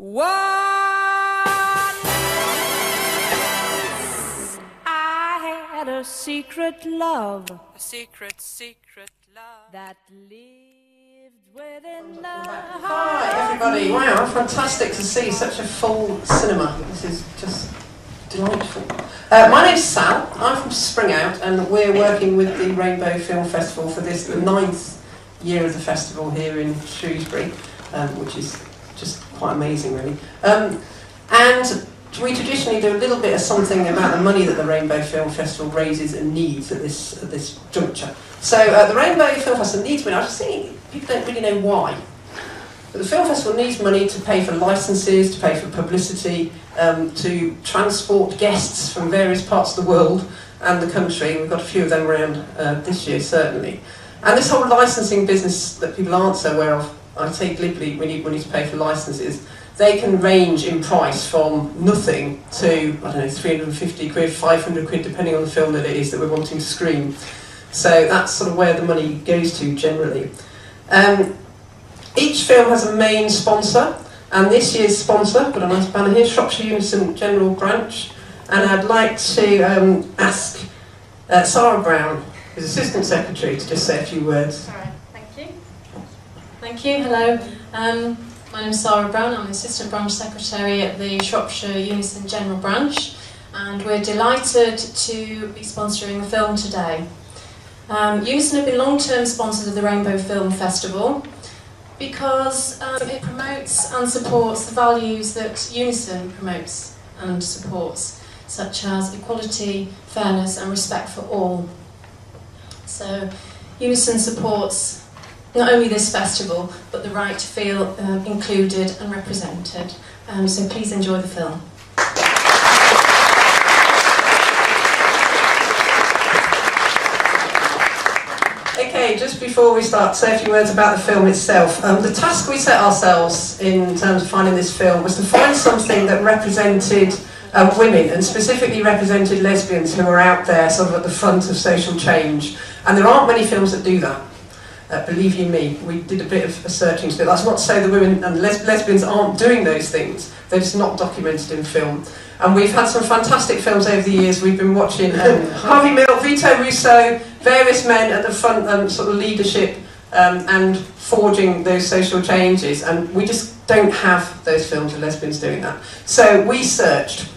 Once I had a secret love, that lived within the heart. Hi everybody, wow, fantastic to see such a full cinema. This is just delightful. My name's Sal, I'm from SpringOut, and we're working with the Rainbow Film Festival for this, the 9th year of the festival here in Shrewsbury, which is just quite amazing really. And we traditionally do a little bit of something about the money that the Rainbow Film Festival raises and needs at this juncture. So the Rainbow Film Festival needs money. I was thinking, people don't really know why. But the film festival needs money to pay for licences, to pay for publicity, to transport guests from various parts of the world and the country. We've got a few of them around this year, certainly. And this whole licensing business that people aren't so aware of, I say glibly, we need money to pay for licences. They can range in price from nothing to, I don't know, 350 quid, 500 quid, depending on the film that it is that we're wanting to screen. So that's sort of where the money goes to generally. Each film has a main sponsor, and this year's sponsor, got a nice banner here, Shropshire Unison General Branch. And I'd like to ask Sarah Brown, who's Assistant Secretary, to just say a few words. All right, thank you. Thank you, hello. My name is Sarah Brown, I'm the Assistant Branch Secretary at the Shropshire Unison General Branch, and we're delighted to be sponsoring the film today. Unison have been long-term sponsors of the Rainbow Film Festival because it promotes and supports the values that Unison promotes and supports, such as equality, fairness and respect for all. So Unison supports not only this festival, but the right to feel included and represented. So please enjoy the film. Okay, just before we start, say a few words about the film itself. The task we set ourselves in terms of finding this film was to find something that represented women, and specifically represented lesbians who are out there sort of at the front of social change. And there aren't many films that do that. Believe you me, we did a bit of searching to do. That's not to say the women and lesbians aren't doing those things, they're just not documented in film. And we've had some fantastic films over the years. We've been watching Harvey Milk, Vito Russo, various men at the front sort of leadership and forging those social changes, and we just don't have those films of lesbians doing that. So we searched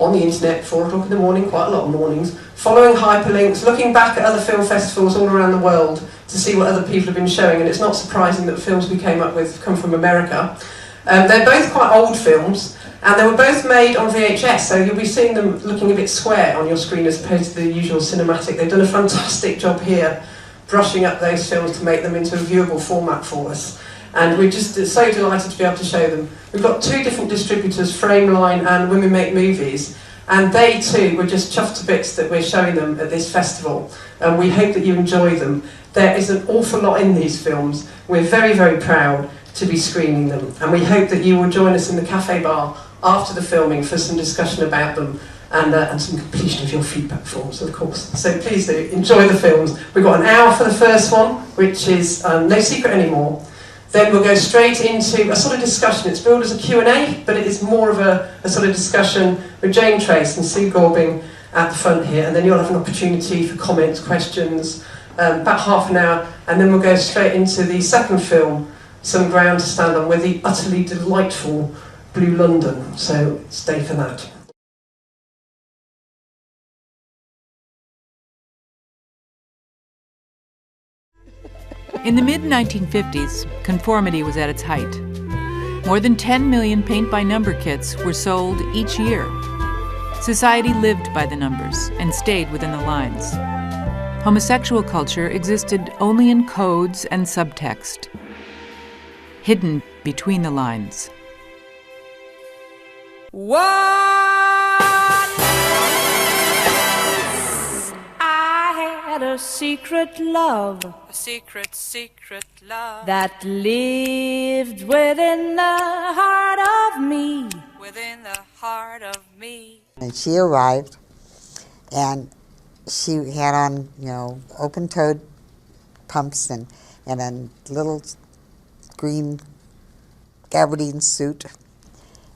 on the internet, 4 o'clock in the morning, quite a lot of mornings, following hyperlinks, looking back at other film festivals all around the world to see what other people have been showing, and it's not surprising that the films we came up with come from America. They're both quite old films, and they were both made on VHS, so you'll be seeing them looking a bit square on your screen as opposed to the usual cinematic. They've done a fantastic job here, brushing up those films to make them into a viewable format for us. And we're just so delighted to be able to show them. We've got 2 different distributors, Frameline and Women Make Movies, and they too were just chuffed to bits that we're showing them at this festival, and we hope that you enjoy them. There is an awful lot in these films. We're very, very proud to be screening them, and we hope that you will join us in the cafe bar after the filming for some discussion about them and some completion of your feedback forms, of course. So please do enjoy the films. We've got an hour for the first one, which is No Secret Anymore. Then we'll go straight into a sort of discussion. It's billed as a Q&A, but it is more of a sort of discussion with Jane Traies and Sue Gorbing at the front here, and then you'll have an opportunity for comments, questions, about half an hour, and then we'll go straight into the second film, Some Ground to Stand On, with the utterly delightful Blue London. So stay for that. In the mid-1950s, conformity was at its height. More than 10 million paint-by-number kits were sold each year. Society lived by the numbers and stayed within the lines. Homosexual culture existed only in codes and subtext, hidden between the lines. Once I had a secret love, that lived within the heart of me. And she arrived, and she had on, open-toed pumps and a little green gabardine suit,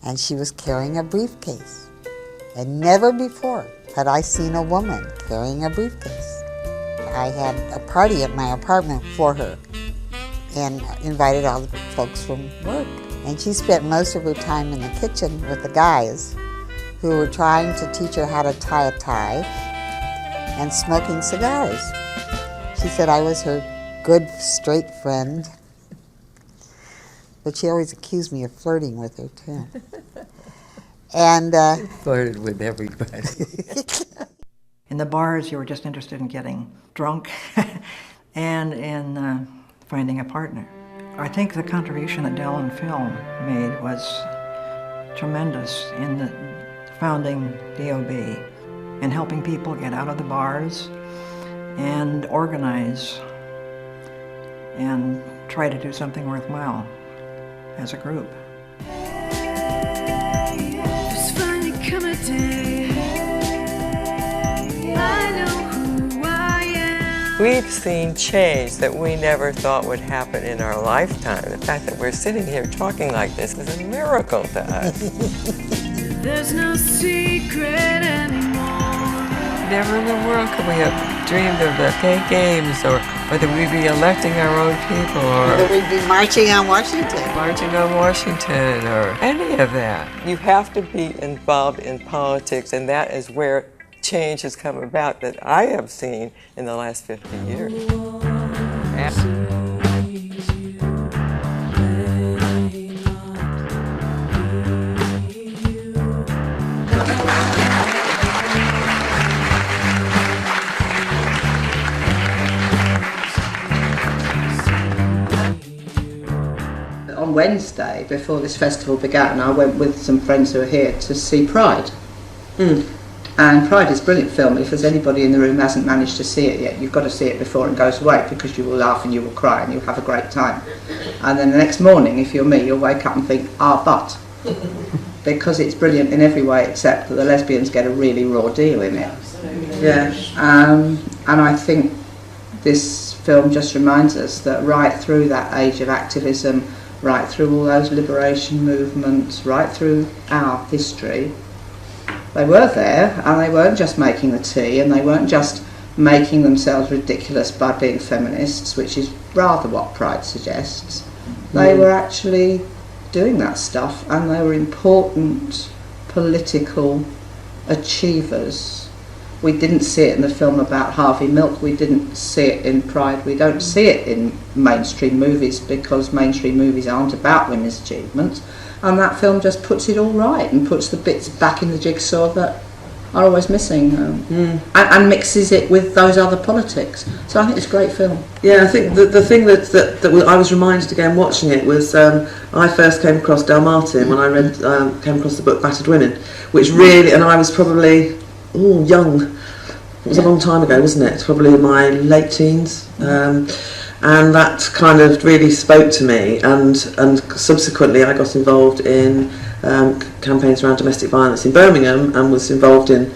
and she was carrying a briefcase. And never before had I seen a woman carrying a briefcase. I had a party at my apartment for her and invited all the folks from work. And she spent most of her time in the kitchen with the guys who were trying to teach her how to tie a tie and smoking cigars. She said I was her good, straight friend. But she always accused me of flirting with her, too. And flirted with everybody. In the bars, you were just interested in getting drunk and in finding a partner. I think the contribution that Dell and Phil made was tremendous in the founding DOB and helping people get out of the bars and organize and try to do something worthwhile as a group. We've seen change that we never thought would happen in our lifetime. The fact that we're sitting here talking like this is a miracle to us. There's no secret anymore. Never in the world could we have dreamed of the gay games, or that we'd be electing our own people, or that we'd be marching on Washington. Marching on Washington, or any of that. You have to be involved in politics, and that is where change has come about that I have seen in the last 50 years. On Wednesday, before this festival began, I went with some friends who are here to see Pride. And Pride is a brilliant film. If there's anybody in the room who hasn't managed to see it yet, you've got to see it before it goes away, because you will laugh and you will cry and you'll have a great time. And then the next morning, if you're me, you'll wake up and think, but. Because it's brilliant in every way except that the lesbians get a really raw deal in it. Yeah. And I think this film just reminds us that right through that age of activism, right through all those liberation movements, right through our history, they were there, and they weren't just making the tea, and they weren't just making themselves ridiculous by being feminists, which is rather what Pride suggests. They were actually doing that stuff, and they were important political achievers. We didn't see it in the film about Harvey Milk, we didn't see it in Pride, we don't see it in mainstream movies because mainstream movies aren't about women's achievements. And that film just puts it all right and puts the bits back in the jigsaw that are always missing, and mixes it with those other politics. So I think it's a great film. Yeah, I think the thing that I was reminded again watching it was I first came across Del Martin when I came across the book Battered Women, which really, and I was probably young. It was a long time ago, wasn't it? Probably in my late teens. And that kind of really spoke to me, and subsequently I got involved in campaigns around domestic violence in Birmingham, and was involved in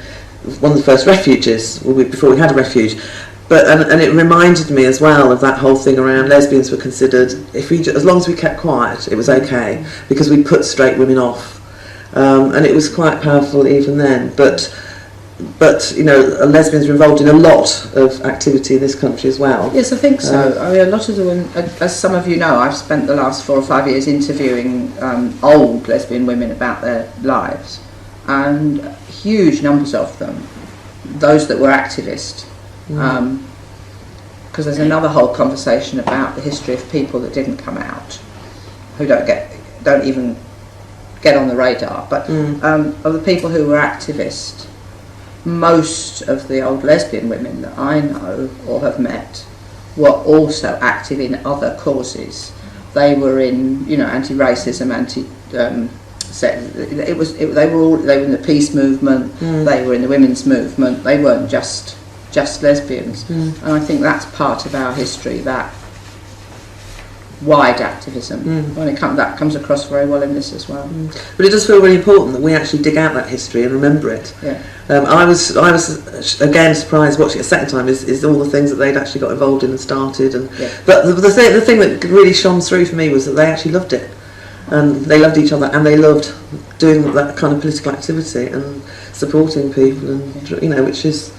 one of the first refuges before we had a refuge. But and it reminded me as well of that whole thing around lesbians were considered, as long as we kept quiet, it was okay, because we put straight women off, and it was quite powerful even then. But you know, lesbians are involved in a lot of activity in this country as well. Yes, I think so. I mean, a lot of the women, as some of you know, I've spent the last 4 or 5 years interviewing old lesbian women about their lives, and huge numbers of them, those that were activist, because there's another whole conversation about the history of people that didn't come out, who don't even get on the radar. But of the people who were activists, most of the old lesbian women that I know or have met were also active in other causes. They were in, anti-racism, they were in the peace movement. They were in the women's movement. They weren't just lesbians. And I think that's part of our history, that wide activism. That comes across very well in this as well. But it does feel really important that we actually dig out that history and remember it. Yeah. I was again surprised watching it a second time is all the things that they'd actually got involved in and started. But the thing that really shone through for me was that they actually loved it. and they loved each other, and they loved doing that kind of political activity and supporting people, and which is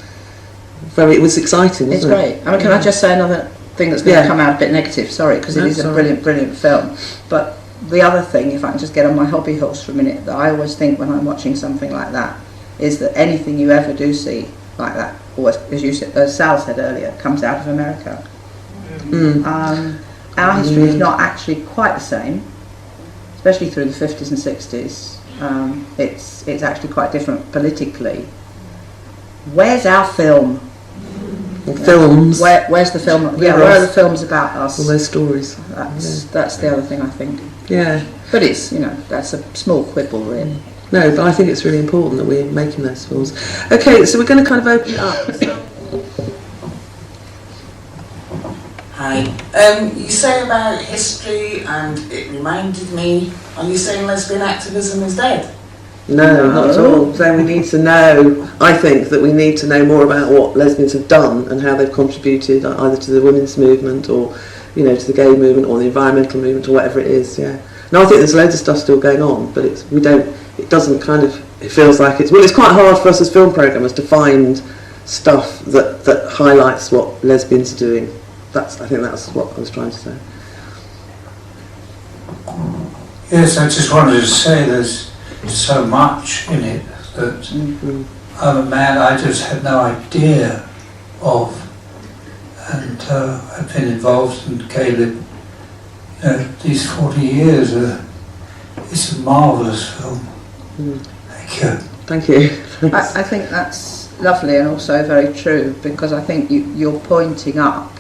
it was exciting, wasn't it? It's great. I mean, can I just say another thing that's going to come out a bit negative? Sorry, because it is a brilliant film. But the other thing, if I can just get on my hobby horse for a minute, that I always think when I'm watching something like that, is that anything you ever do see like that, always, as Sal said earlier, comes out of America. Our history is not actually quite the same, especially through the 50s and 60s. It's actually quite different politically. Where's our film? Films. Where's the film? Yeah, where are the films about us? All those stories. That's the other thing, I think. Yeah. But it's, that's a small quibble, really. No, but I think it's really important that we're making those films. Okay, so we're going to kind of open it up. Hi. You say about history, and it reminded me, are you saying lesbian activism is dead? No, not at all. So we need to know, I think that we need to know more about what lesbians have done and how they've contributed either to the women's movement or, to the gay movement or the environmental movement or whatever it is, yeah. And I think there's loads of stuff still going on, but it feels like it's quite hard for us as film programmers to find stuff that highlights what lesbians are doing. I think that's what I was trying to say. Yes, I just wanted to say there's so much in it that I'm a man I just had no idea of, and I've been involved in gay lib these 40 years. It's a marvellous film. Thank you. Thank you. I think that's lovely and also very true, because I think you're pointing up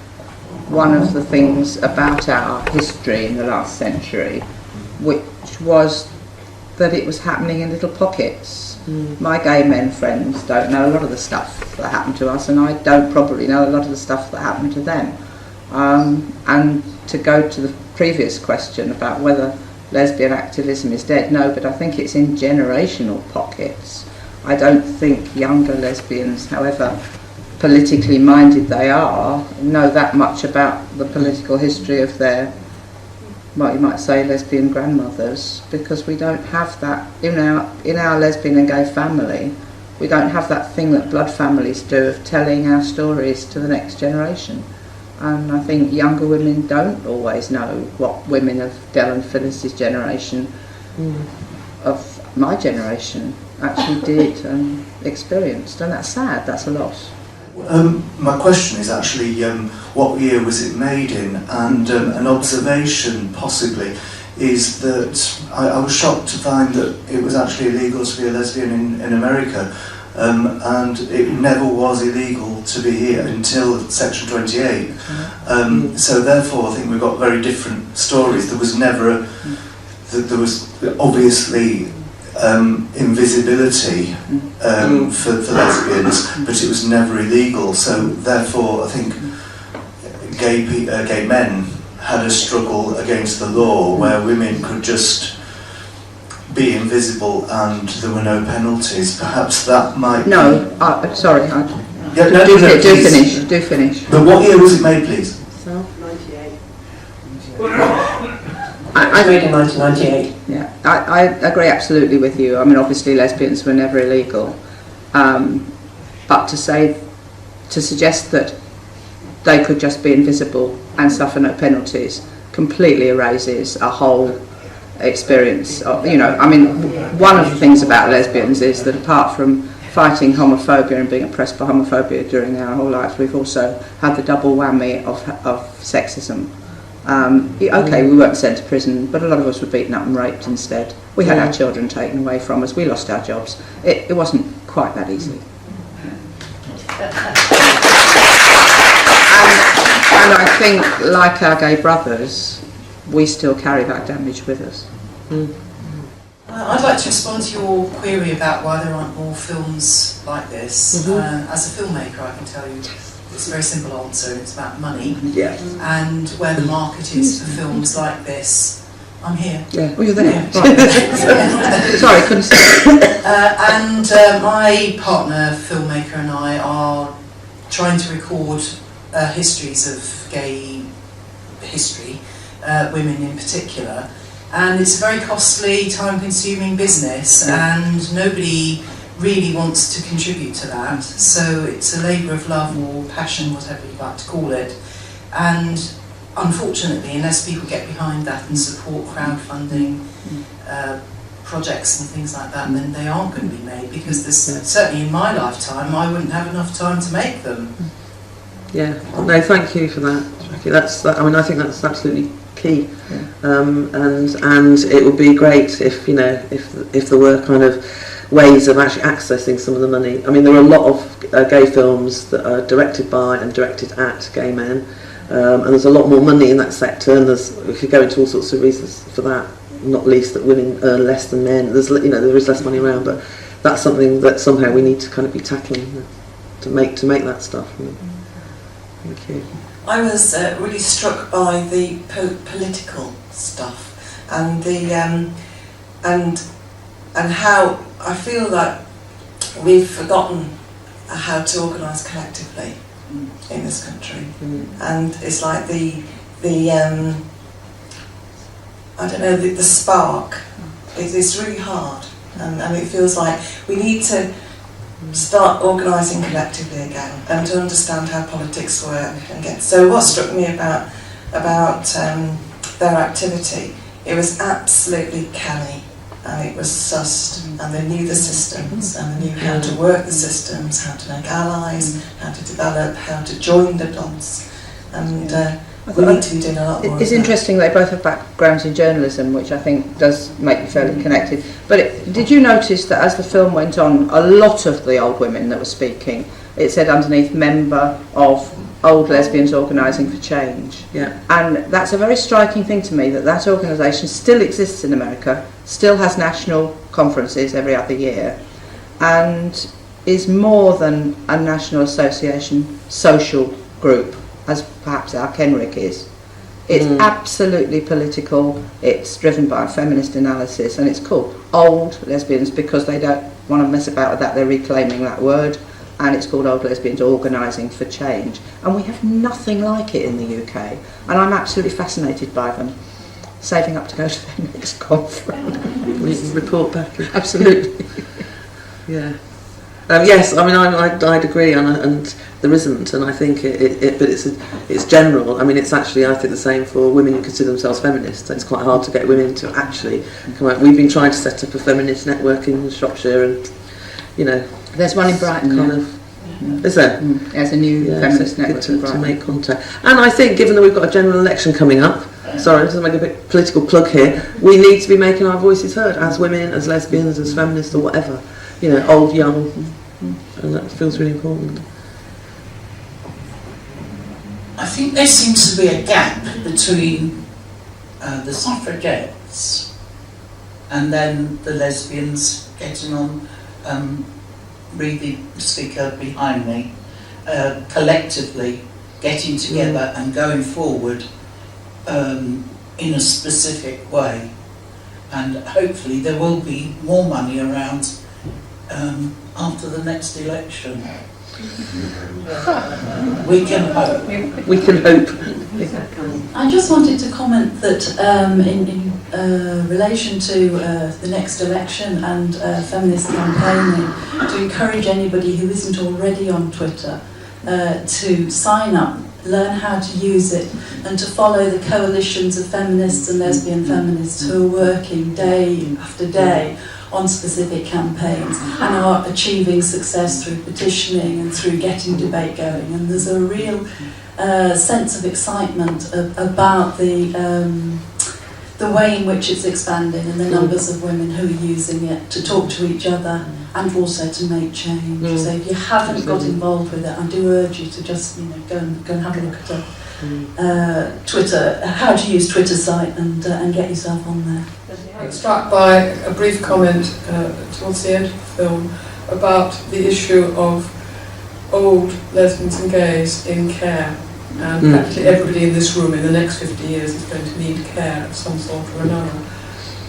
one of the things about our history in the last century, which was that it was happening in little pockets. My gay men friends don't know a lot of the stuff that happened to us, and I don't probably know a lot of the stuff that happened to them. And to go to the previous question about whether lesbian activism is dead, no, but I think it's in generational pockets. I don't think younger lesbians, however politically minded they are, know that much about the political history of their, what you might say, lesbian grandmothers, because we don't have that in our lesbian and gay family. We don't have that thing that blood families do of telling our stories to the next generation. And I think younger women don't always know what women of Del and Phyllis's generation, of my generation, actually did and experienced. And that's sad, that's a loss. My question is actually, what year was it made in? And an observation, possibly, is that I was shocked to find that it was actually illegal to be a lesbian in America, and it never was illegal to be here until Section 28. So therefore, I think we've got very different stories. There was never there was obviously invisibility for lesbians, but it was never illegal. So therefore, I think gay men had a struggle against the law where women could just be invisible and there were no penalties. Perhaps that might. No, sorry. Yeah, no, do finish. But what year was it made, please? 98. I made in 1998. Yeah, I agree absolutely with you. I mean, obviously lesbians were never illegal, but to suggest that they could just be invisible and suffer no penalties completely erases a whole experience. I mean, one of the things about lesbians is that apart from fighting homophobia and being oppressed by homophobia during our whole lives, we've also had the double whammy of sexism. Okay, we weren't sent to prison, but a lot of us were beaten up and raped instead. We had our children taken away from us, we lost our jobs. It wasn't quite that easy. And I think, like our gay brothers, we still carry that damage with us. I'd like to respond to your query about why there aren't more films like this. As a filmmaker, I can tell you it's a very simple answer. It's about money. Yeah. And where the market is for films like this. I'm here. Yeah. Oh, you're there. Yeah. Right. Sorry, couldn't see. And my partner, filmmaker, and I are trying to record histories of gay history, women in particular, And it's a very costly, time-consuming business, and nobody really wants to contribute to that. So it's a labour of love or passion, whatever you like to call it. And unfortunately, unless people get behind that and support crowdfunding projects and things like that, then they aren't going to be made, because there's, certainly in my lifetime, I wouldn't have enough time to make them. Yeah, no, thank you for that. I mean, I think that's absolutely key, and it would be great if, you know, if there were kind of ways of actually accessing some of the money. I mean, there are a lot of gay films that are directed by and directed at gay men, and there's a lot more money in that sector, and we could go into all sorts of reasons for that, not least that women earn less than men. There's, you know, there is less money around, but that's something that somehow we need to kind of be tackling to make that stuff. Thank you. I was really struck by the political stuff and the and how I feel that we've forgotten how to organise collectively in this country, and it's like the I don't know, the spark. It's really hard, and it feels like we need to start organising collectively again and to understand how politics work and get. So what struck me about their activity, it was absolutely canny, and it was sussed, and they knew the systems, and they knew how to work the systems, how to make allies, how to develop, how to join the dots, and we need to be doing a lot more. It's interesting they both have backgrounds in journalism, which I think does make you fairly connected. But did you notice that as the film went on, a lot of the old women that were speaking, it said underneath, member of Old Lesbians Organising for Change. Yeah. And that's a very striking thing to me, that organisation still exists in America, still has national conferences every other year, and is more than a national association social group, as perhaps our Kenrick is. It's absolutely political, it's driven by a feminist analysis, and it's called Old Lesbians because they don't want to mess about with that, they're reclaiming that word, and it's called Old Lesbians Organising for Change. And we have nothing like it in the UK, and I'm absolutely fascinated by them, saving up to go to their next conference. We can report back. Absolutely. Yeah. Yes, I mean, I'd agree, and there isn't, and I think but it's general. I mean, it's actually, I think, the same for women who consider themselves feminists. It's quite hard to get women to actually come out. We've been trying to set up a feminist network in Shropshire, and, you know, there's one in Brighton. Kind of, is there? There's a new feminist network to make contact. And I think, given that we've got a general election coming up, sorry, to make a bit political plug here, we need to be making our voices heard as women, as lesbians, as feminists, or whatever. You know, old, young, and that feels really important. I think there seems to be a gap between the suffragettes and then the lesbians getting on, read the speaker behind me, collectively getting together and going forward in a specific way. And hopefully there will be more money around after the next election. We can hope. We can hope. I just wanted to comment that in relation to the next election and feminist campaigning, to encourage anybody who isn't already on Twitter to sign up, learn how to use it, and to follow the coalitions of feminists and lesbian feminists who are working day after day on specific campaigns and are achieving success through petitioning and through getting debate going. And there's a real sense of excitement about the way in which it's expanding and the numbers of women who are using it to talk to each other and also to make change. So if you haven't got involved with it, I do urge you to just go and have a look at Twitter, how to use Twitter site, and get yourself on there. I'm struck by a brief comment towards the end of the film about the issue of old lesbians and gays in care, and practically everybody in this room in the next 50 years is going to need care of some sort or another,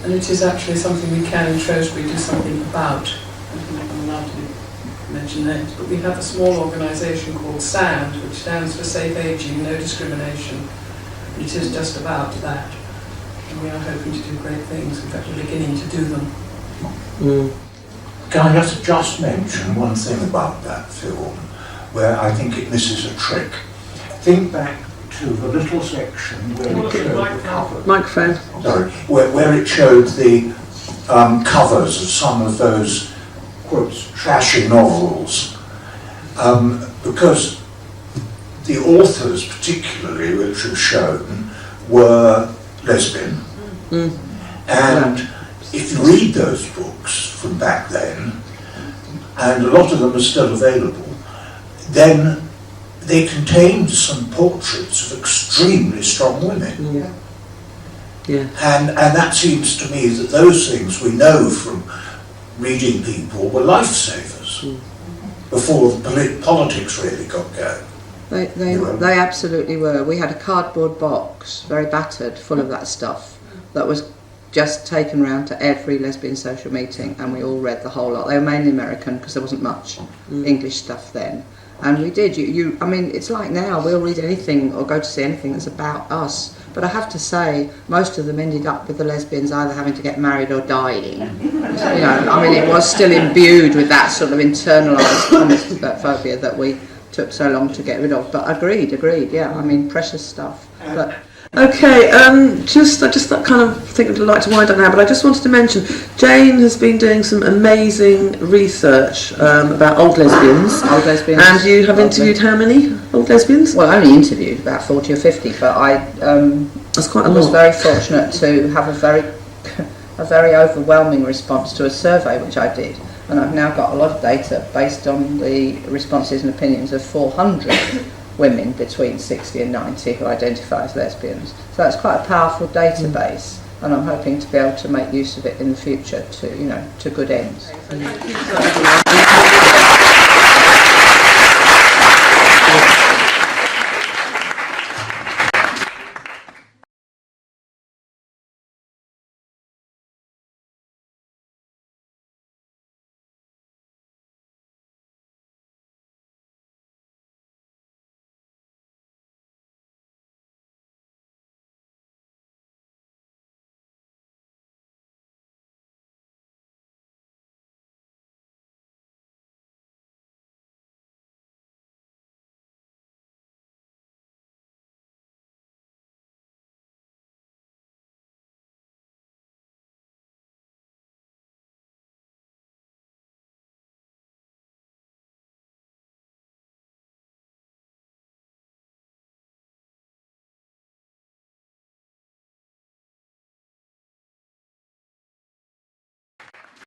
and it is actually something we can in Shrewsbury do something about. I'm allowed to mention names, but we have a small organisation called SAND, which stands for Safe Ageing, No Discrimination, and it is just about that. and we are hoping to do great things. In fact, we're beginning to do them. Can I just mention one thing about that film, where I think it misses a trick? Think back to the little section where it showed the covers. Microphone. Sorry, where it showed the covers of some of those, quote, trashy novels. Because the authors, particularly, which were shown, were lesbian. And if you read those books from back then, and a lot of them are still available, then they contained some portraits of extremely strong women. And that seems to me that those things we know from reading people were lifesavers before the politics really got going. They absolutely were. We had a cardboard box, very battered, full of that stuff, that was just taken round to every lesbian social meeting, and we all read the whole lot. They were mainly American because there wasn't much English stuff then. And we did. I mean, it's like now, we'll read anything or go to see anything that's about us. But I have to say, most of them ended up with the lesbians either having to get married or dying. You know, I mean, it was still imbued with that sort of internalised homophobia that we took so long to get rid of. But agreed, yeah. I mean, precious stuff. But okay, I just kind of think I'd like to wind up now, but I just wanted to mention Jane has been doing some amazing research about old lesbians. Old lesbians. And you have interviewed how many old lesbians? Well, I only interviewed about 40 or 50, but I That's quite a was lot. very fortunate to have a very overwhelming response to a survey which I did. And I've now got a lot of data based on the responses and opinions of 400 women between 60 and 90 who identify as lesbians. So that's quite a powerful database, and I'm hoping to be able to make use of it in the future to good ends.